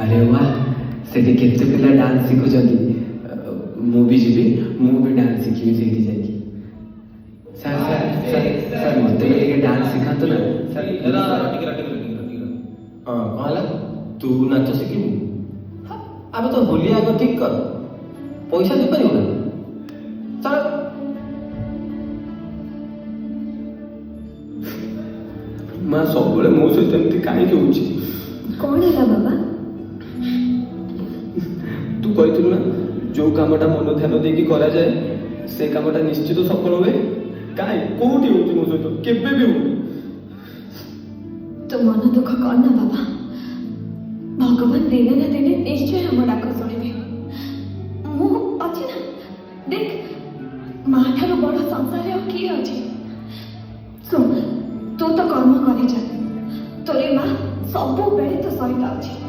अरे वाह सेठी केते पिला डांस शिखुचंदी मु भी जीवी मु भी डांस शिखी सेठी जाकी सर सर सर सर मते भी डांस सिखातो ना सर हां कहला तू नाच शिखिबू अब तो होली आग ठीक कर पैसा दे परियो ना चल मां सब बळे मो सहित एमती काहे के होची कौन है बाबा तू कहतु ना जो कामटा मन ध्यान देकी करा जाए से कामटा निश्चित सफल हुए काहे कोठी होची मो सहित केबे भी हो तो मन दुख करना बाबा भगवान दिने ना दिने निश्चय हम डाक शुणिबे मु अछि ना देख माँ ठार बड़ संसार किए अछि सुन तू तो कर्म करे जा तोरे माँ सब बेले तो सहित अछि